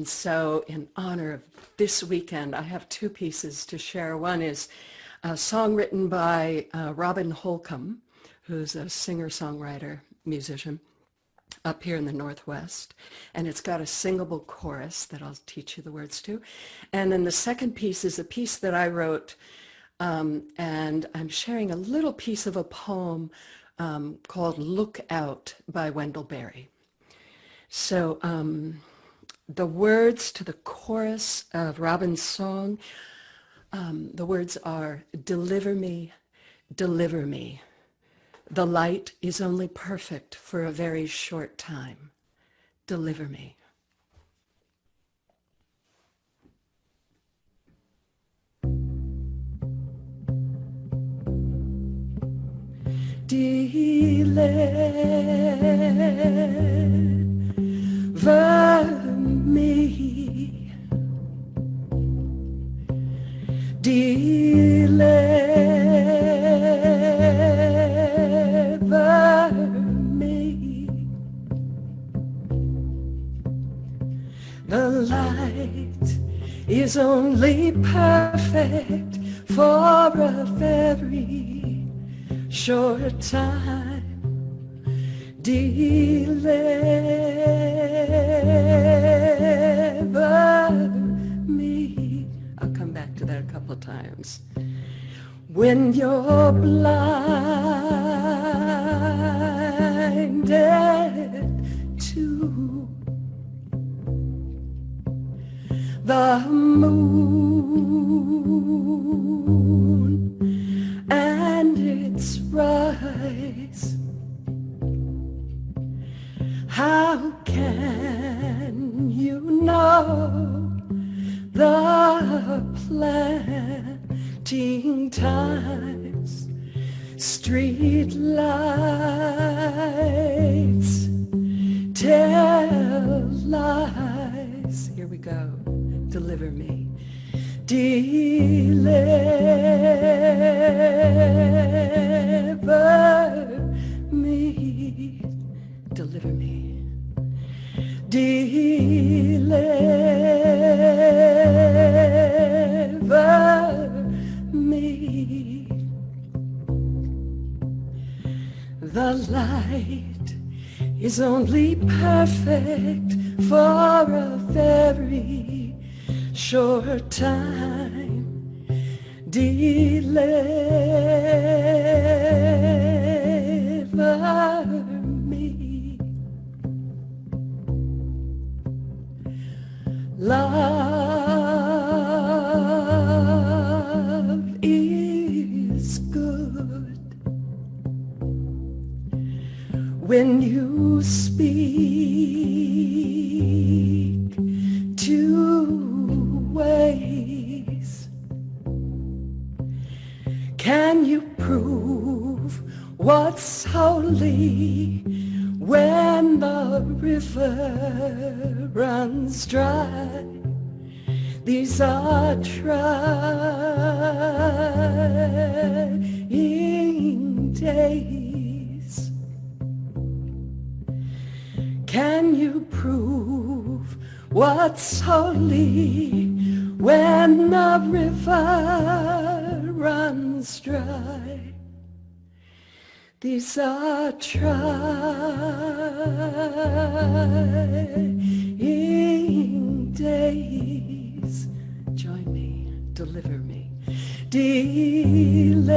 so in honor of this weekend, I have 2 pieces to share. One is a song written by Robin Holcomb, who's a singer-songwriter, musician, up here in the Northwest. And it's got a singable chorus that I'll teach you the words to. And then the second piece is a piece that I wrote, and I'm sharing a little piece of a poem called Look Out by Wendell Berry. So the words to the chorus of Robin's song, the words are, deliver me, deliver me. The light is only perfect for a very short time. Deliver me. Deliver me. Deliver me. The light is only perfect for a very short time. Deliver me. I'll come back to that a couple of times. When you're blinded to the moon and its rise. How can you know the planting times? Street lights tell lies. Here we go. Deliver me. Deliver me. Deliver me. Deliver me. The light is only perfect for a very short time. Deliver me. Love is good when you speak two ways. Can you prove what's holy when the river runs dry? These are trying days. Can you prove what's holy when the river runs dry? These are trying days. Join me, deliver me. Deliver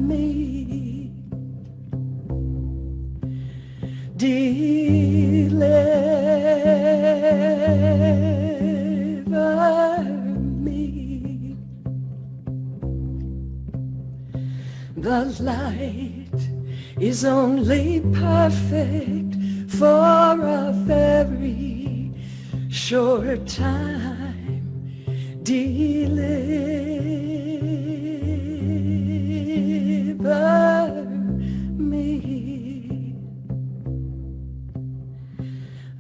me. Deliver me. The light is only perfect for a very short time. Deliver me.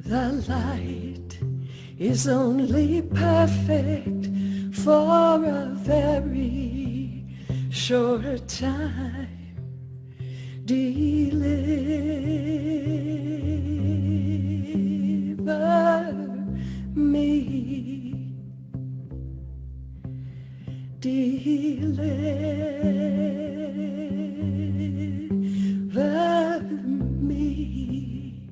The light is only perfect for a very short time. Deliver me. Deliver me.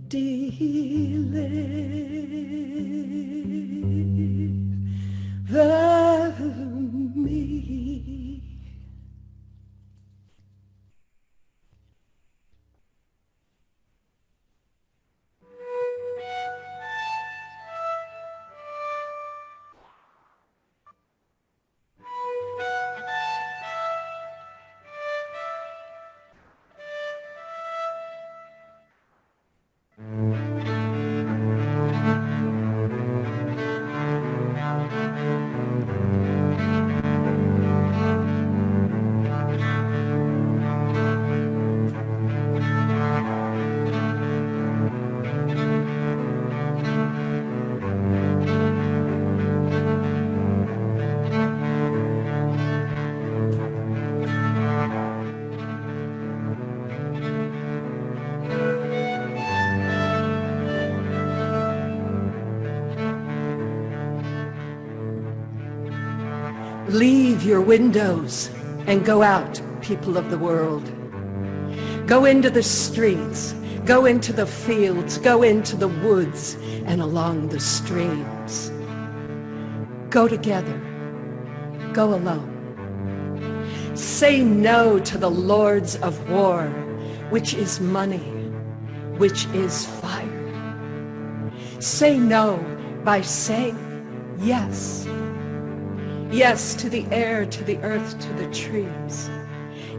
Deliver me. Leave your windows and go out, people of the world. Go into the streets, go into the fields, go into the woods and along the streams. Go together, go alone. Say no to the lords of war which is money, which is fire. Say no by saying yes. Yes to the air, to the earth, to the trees.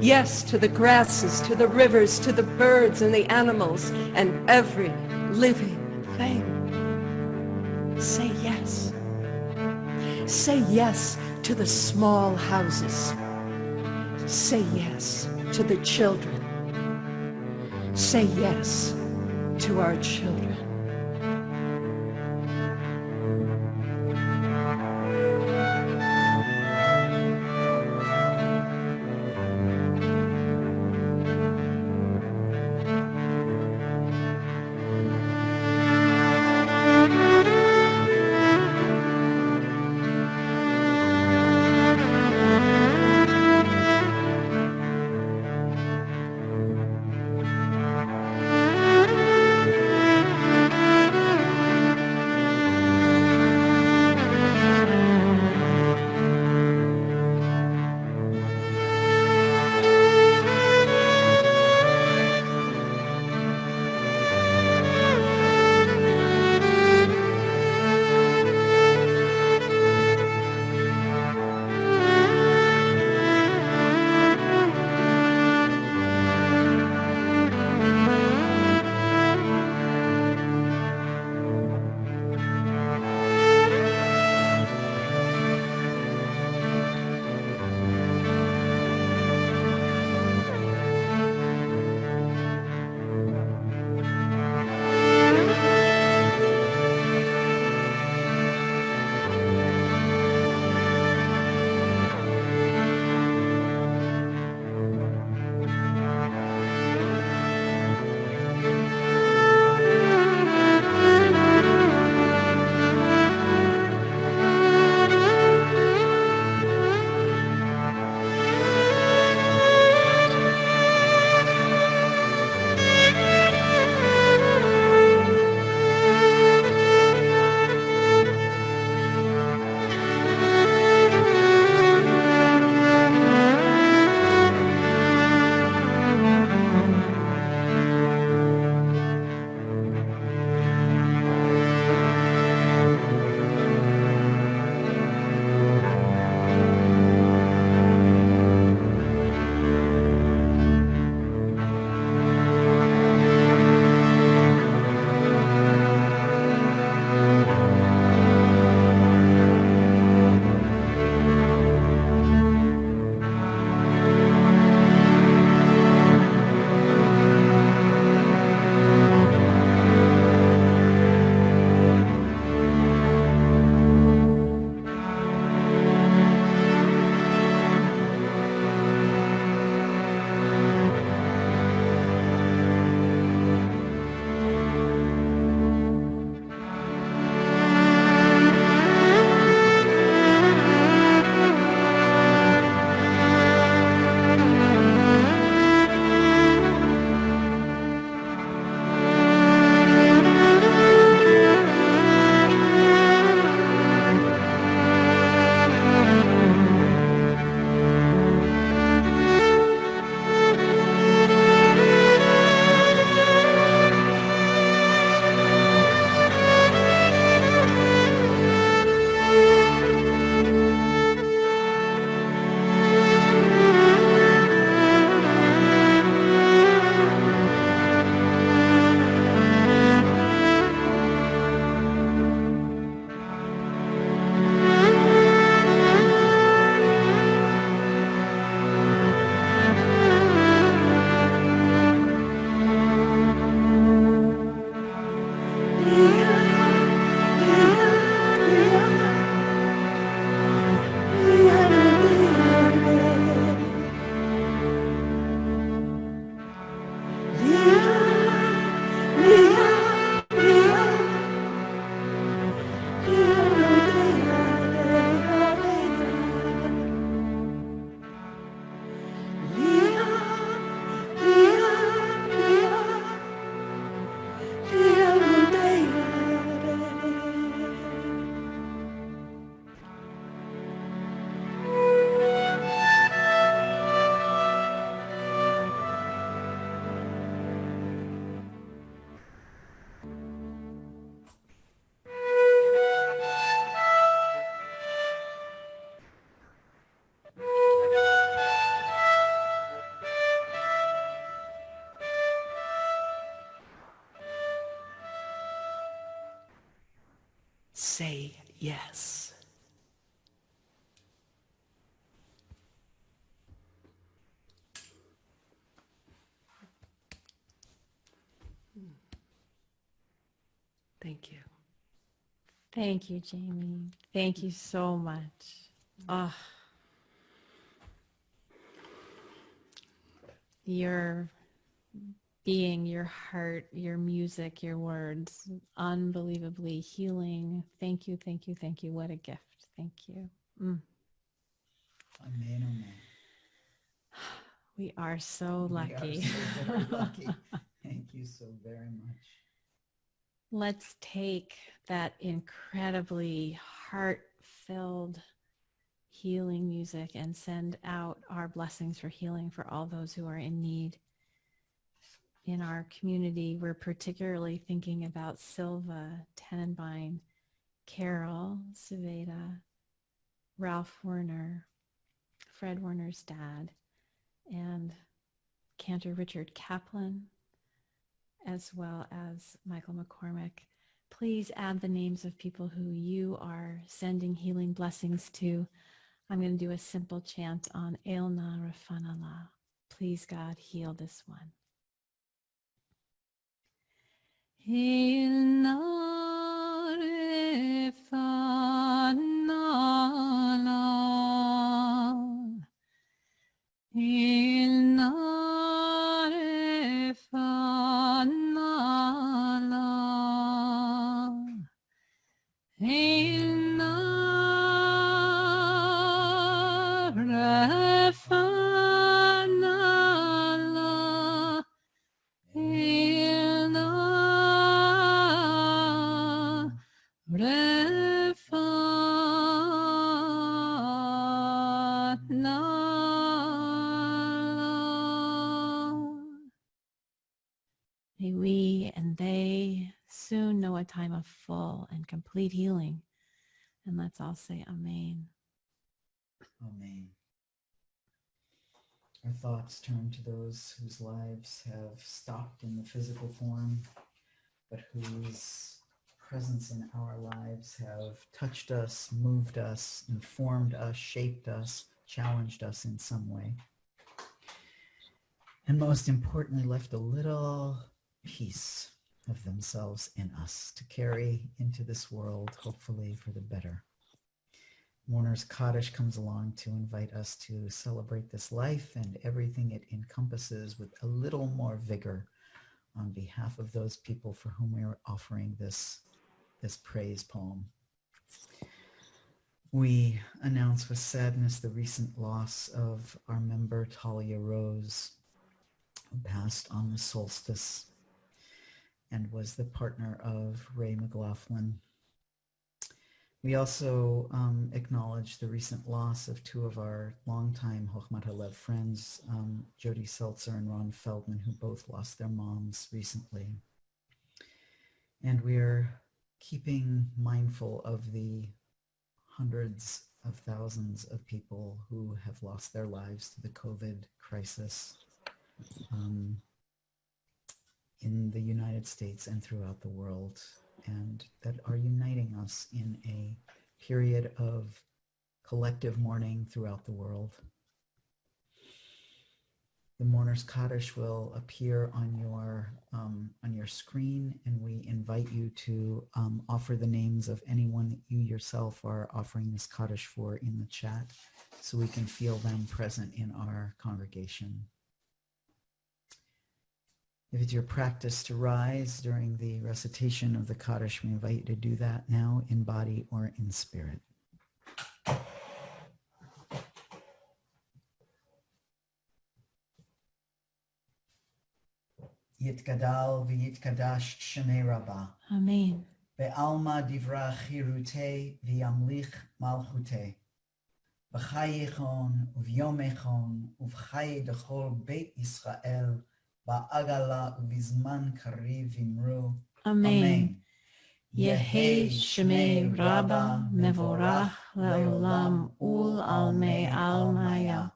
Yes to the grasses, to the rivers, to the birds and the animals and every living thing. Say yes. Say yes to the small houses. Say yes to the children. Say yes to our children. say yes. Thank you. Thank you, Jamie. Thank you so much. Oh, your being, your heart, your music, your words, unbelievably healing. Thank you, thank you, thank you. What a gift. Thank you. Amen, amen. We are so lucky. We are so very lucky. Thank you so very much. Let's take that incredibly heart-filled healing music and send out our blessings for healing for all those who are in need. In our community, we're particularly thinking about Silva Tenenbein, Carol Saveda, Ralph Werner, Fred Werner's dad, and Cantor Richard Kaplan, as well as Michael McCormick. Please add the names of people who you are sending healing blessings to. I'm going to do a simple chant on Eilna Rafanala. Please, God, heal this one. Eilna Rafanala. Eilna Rafanala. Eilna Rafanala. Eilna Rafanala. May we and they soon know a time of full and complete healing. And let's all say Amen. Amen. Our thoughts turn to those whose lives have stopped in the physical form, but whose presence in our lives have touched us, moved us, informed us, shaped us, challenged us in some way. And most importantly, left a little piece of themselves in us to carry into this world, hopefully for the better. Mourner's Kaddish comes along to invite us to celebrate this life and everything it encompasses with a little more vigor on behalf of those people for whom we are offering this praise poem. We announce with sadness the recent loss of our member Talia Rose, who passed on the solstice and was the partner of Ray McLaughlin. We also acknowledge the recent loss of two of our longtime Chochmat HaLev friends, Jody Seltzer and Ron Feldman, who both lost their moms recently. And we're keeping mindful of the hundreds of thousands of people who have lost their lives to the COVID crisis in the United States and throughout the world, and that are uniting us in a period of collective mourning throughout the world. The Mourner's Kaddish will appear on your screen, and we invite you to offer the names of anyone that you yourself are offering this Kaddish for in the chat, so we can feel them present in our congregation. If it's your practice to rise during the recitation of the Kaddish, we invite you to do that now in body or in spirit. Yitgadal v'yitkadash shemei Rabbah. Amen. Be'alma divra chirute v'yamlich malchute. B'chayichon uv'yomechon uv'chayi dechol Beit Yisrael ba'agala uv'izman kariv v'imru. Amen. Yehi Shemei Rabbah Mevorach Le'olam Ul Almei Almaya.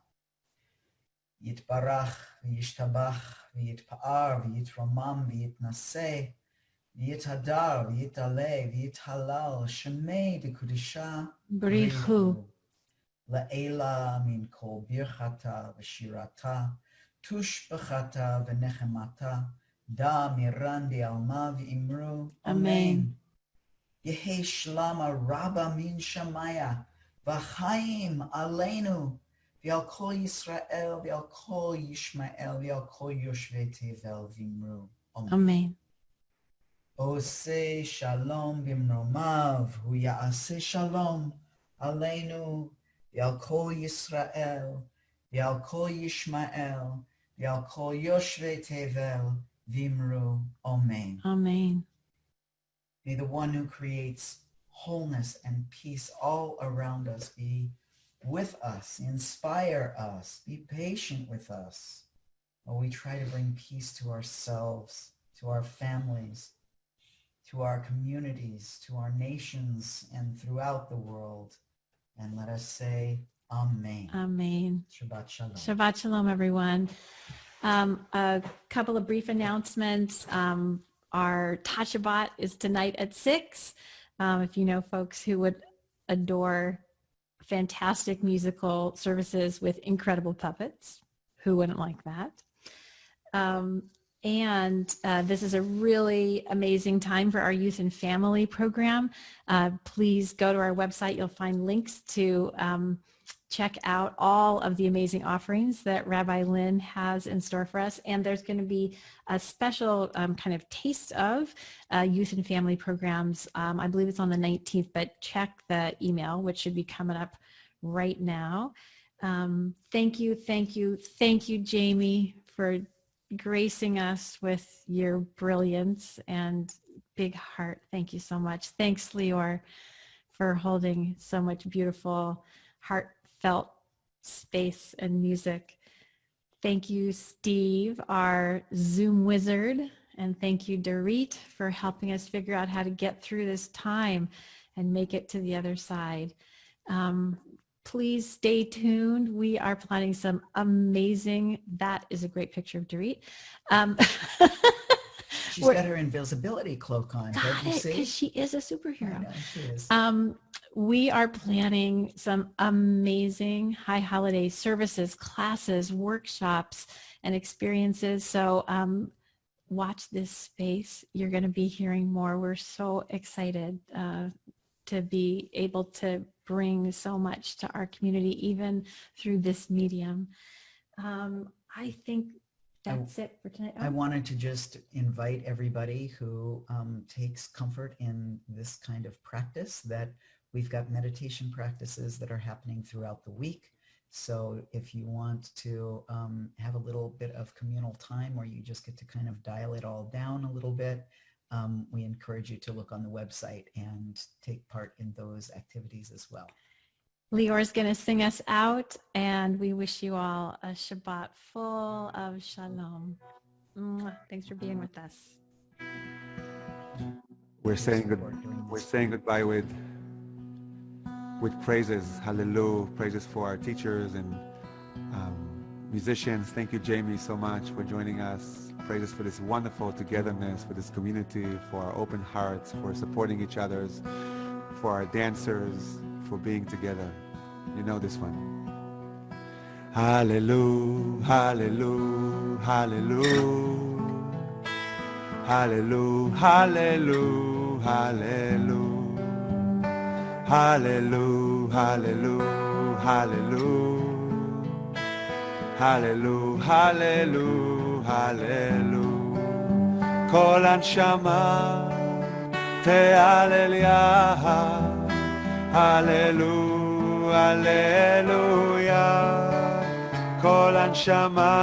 Yitbarach v'yishtabach v'yitpa'ar v'yitramam v'yitnaseh Yitadar, Yitalev, Yitalal, Shemei B'Kudisha, Brichu. La'ela min kol birchata v'shirata, tush b'chata v'nechemata, da mirandi alma v'imru. Amen. Yehi shlama rabba min shamaya, v'chaim aleinu, v'al kol Yisrael, v'al kol Yishmael, v'al kol yoshvei tevel v'imru. Amen. Ose shalom bimromav, hu ya'aseh shalom aleinu, v'al kol Yisrael, v'al kol Yishmael, v'al kol yoshvei tevel v'imru. Amen. Amen. May the one who creates wholeness and peace all around us be with us, inspire us, be patient with us while we try to bring peace to ourselves, to our families, to our communities, to our nations, and throughout the world. And let us say, Amen. Amen. Shabbat Shalom. Shabbat Shalom, everyone. A couple of brief announcements. Our Ta Shabbat is tonight at 6. If you know folks who would adore fantastic musical services with incredible puppets, who wouldn't like that? And this is a really amazing time for our youth and family program. Please go to our website. You'll find links to check out all of the amazing offerings that Rabbi Lynn has in store for us. And there's going to be a special kind of taste of youth and family programs. I believe it's on the 19th, but check the email, which should be coming up right now. Thank you, Jamie, for gracing us with your brilliance and big heart. Thank you so much. Thanks, Lior, for holding so much beautiful, heartfelt space and music. Thank you, Steve, our Zoom wizard. And thank you, Dorit, for helping us figure out how to get through this time and make it to the other side. Please stay tuned. We are planning some amazing, that is a great picture of Dorit. She's got her invisibility cloak on. Don't you see? Because she is a superhero. I know, she is. We are planning some amazing high holiday services, classes, workshops, and experiences. So watch this space. You're going to be hearing more. We're so excited to be able to bring so much to our community, even through this medium. I think that's it for tonight. I wanted to just invite everybody who takes comfort in this kind of practice that we've got meditation practices that are happening throughout the week. So if you want to have a little bit of communal time where you just get to kind of dial it all down a little bit, we encourage you to look on the website and take part in those activities as well. Lior's going to sing us out, and we wish you all a Shabbat full of shalom. Thanks for being with us. We're saying goodbye with praises, hallelujah, praises for our teachers and musicians. Thank you, Jamie, so much for joining us. Praises for this wonderful togetherness, for this community, for our open hearts, for supporting each other, for our dancers, for being together. You know this one. Hallelujah, hallelujah, hallelujah, hallelujah, hallelujah, hallelujah, hallelujah, hallelujah, hallelujah, hallelujah, hallelujah. Kol הנשמה תהלל יחד, hallelujah, hallelujah. Kol הנשמה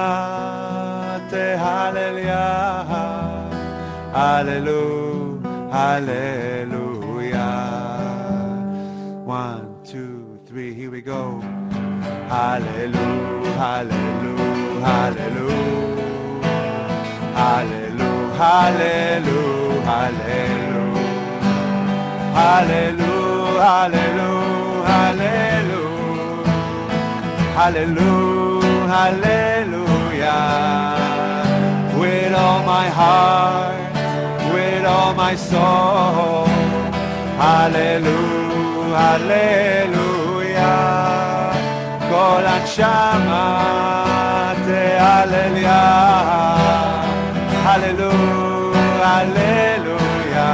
תהלל יחד, hallelujah, hallelujah. 1, 2, 3, here we go. Hallelujah, hallelujah, hallelujah, hallelujah, hallelujah, hallelujah, hallelujah, hallelujah, hallelujah, hallelujah. With all my heart, with all my my soul. Hallelujah, hallelujah. כל הנשמה תהלליה. Hallelujah, hallelujah.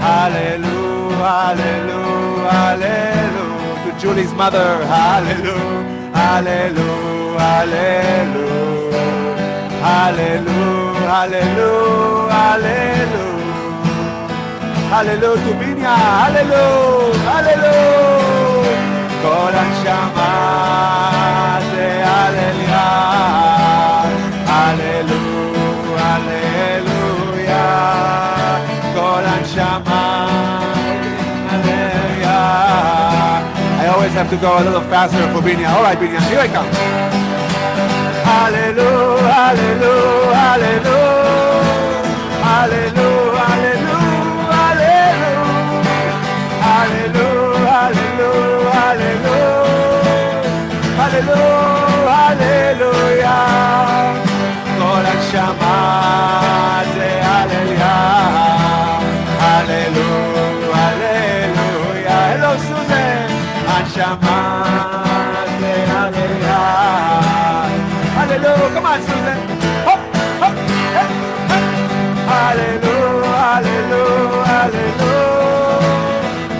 Hallelujah, hallelujah, hallelujah. To Julie's mother, hallelujah, hallelujah, hallelujah. Hallelujah, hallelujah, hallelujah. Hallelujah to Binya, hallelujah, hallelujah. כל הנשמה תהלליה. Hallelujah, hallelujah. כל הנשמה תהלליה. I always have to go a little faster for Binya. All right, Binya, here I come. Hallelujah, hallelujah, hallelujah. Hallelujah, hallelujah, hallelujah. Hallelujah, hallelujah, hallelujah. Hallelujah, hallelujah. כל הנשמה תהלליה. Hallelujah, hallelujah. Hello, Susan. הנשמה תהלליה. Hallelujah, come on, Susan. Hop, hop, hey, hey. Hallelujah, hallelujah, hallelujah.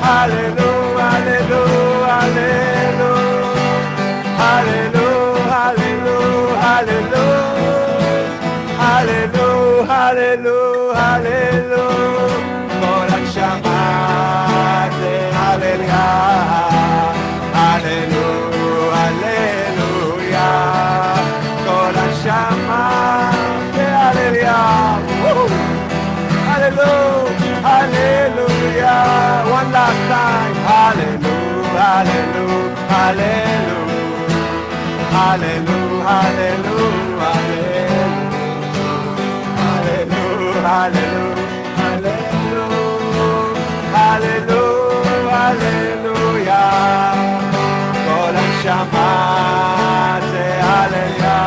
Hallelujah, hallelujah, hallelujah. Hallelujah, hallelujah, hallelujah. Hallelujah, hallelujah, hallelujah. כל הנשמה תהלליה. Hallelujah, hallelujah. כל הנשמה תהלליה. Hallelujah, hallelujah. One last time. Hallelujah, hallelujah, hallelujah. Hallelujah, hallelujah, hallelujah. Hallelujah, hallelujah, hallelujah, hallelujah. כל הנשמה תהלליה.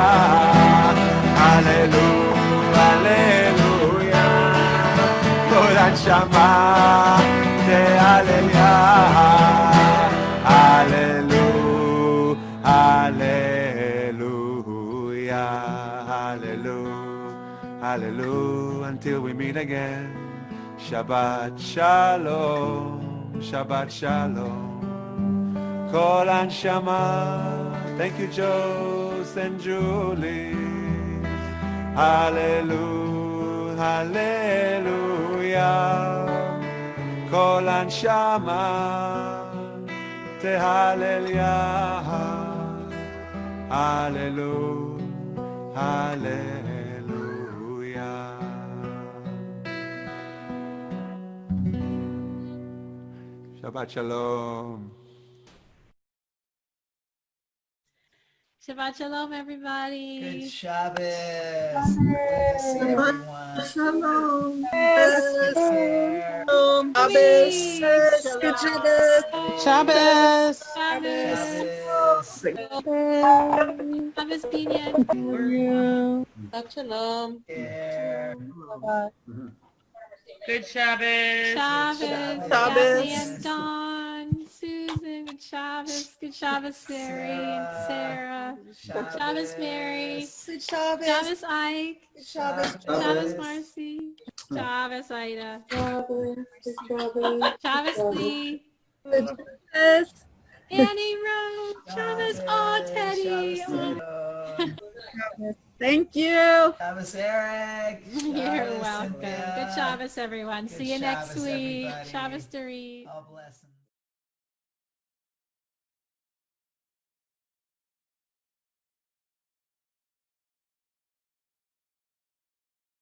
Hallelujah, hallelujah. כל הנשמה תהלליה. Hallelujah, hallelujah, hallelujah, hallelujah. Until we meet again. Shabbat shalom, Shabbat shalom. כל הנשמה. Thank you, Jose and Julie. Hallelujah, hallelujah. כל הנשמה תהלליה. Hallelujah, hallelujah. Shabbat shalom. Shabbat shalom, everybody. Good Shabbos. Good to see everyone. Shalom. Take care. Peace. Good Shabbos. Shabbos. Shabbos. Shabbos Binyan. Shabbat shalom. Care. Good Shabbos. Shabbos. Daphne and Dawn. Susan. Good Shabbos. Good Shabbos, Sari and Sarah. Shabbos, Mary. Good Shabbos. Shabbos, Ike. Shabbos. Shabbos, Marcy. Shabbos, Ida. Shabbos, Lee. Good Shabbos. Annie Rose. Shabbos. Oh, Teddy. Thank you. Shabbos, Eric. You're Shabbos, welcome. Cynthia. Good Shabbos, everyone. Good See you next Shabbos, week. everybody. Shabbos Dorit. All blessings.